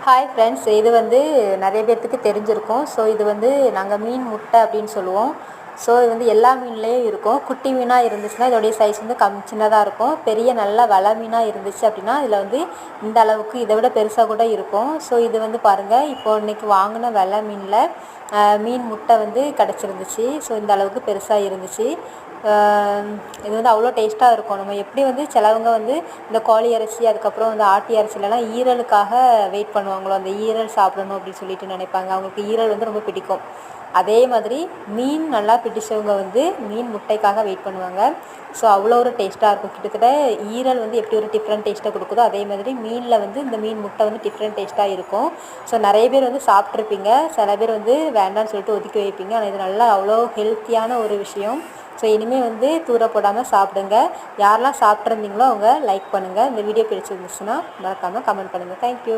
Hi friends, இது வந்து நிறைய பேர்த்துக்கு தெரிஞ்சிருக்கும். ஸோ இது வந்து நாங்கள் மீன் முட்டை அப்படின்னு சொல்லுவோம். ஸோ இது வந்து எல்லா மீன்லேயும் இருக்கும். குட்டி மீனாக இருந்துச்சுன்னா இதோடைய சைஸ் வந்து சின்னதாக இருக்கும். பெரிய நல்ல வலை மீனாக இருந்துச்சு அப்படின்னா இதில் வந்து இந்த அளவுக்கு இதை விட பெருசாக கூட இருக்கும். ஸோ இது வந்து பாருங்கள், இப்போ இன்றைக்கி வாங்கின வெலை மீனில் மீன் முட்டை வந்து கிடச்சிருந்துச்சு. ஸோ இந்த அளவுக்கு பெருசாக இருந்துச்சு. இது வந்து அவ்வளோ டேஸ்ட்டாக இருக்கும். நம்ம எப்படி வந்து சிலவங்க வந்து இந்த கோழி இறைச்சி, அதுக்கப்புறம் வந்து ஆட்டு இறைச்சிலலாம் ஈரலுக்காக வெயிட் பண்ணுவாங்களோ, அந்த ஈரல் சாப்பிடணும் அப்படின்னு சொல்லிட்டு நினைப்பாங்க. அவங்களுக்கு ஈரல் வந்து ரொம்ப பிடிக்கும். அதே மாதிரி மீன் நல்லா பிடிச்சவங்க வந்து மீன் முட்டைக்காக வெயிட் பண்ணுவாங்க. ஸோ அவ்வளோ ஒரு டேஸ்ட்டாக இருக்கும். கிட்டத்தட்ட ஈரல் வந்து எப்படி ஒரு டிஃப்ரெண்ட் டேஸ்ட்டை கொடுக்குதோ, அதே மாதிரி மீனில் வந்து இந்த மீன் முட்டை வந்து டிஃப்ரெண்ட் டேஸ்ட்டாக இருக்கும். ஸோ நிறைய பேர் வந்து சாப்பிட்ருப்பீங்க, சில பேர் வந்து வேண்டான்னு சொல்லிட்டு ஒதுக்கி வைப்பீங்க. ஆனால் இது நல்லா அவ்வளோ ஹெல்த்தியான ஒரு விஷயம். ஸோ இனிமேல் வந்து தூர போடாமல் சாப்பிடுங்க. யாரெல்லாம் சாப்பிட்ருந்தீங்களோ அவங்க லைக் பண்ணுங்கள். இந்த வீடியோ பிடிச்சிருந்துச்சுன்னா மறக்காமல் கமெண்ட் பண்ணுங்கள். தேங்க்யூ.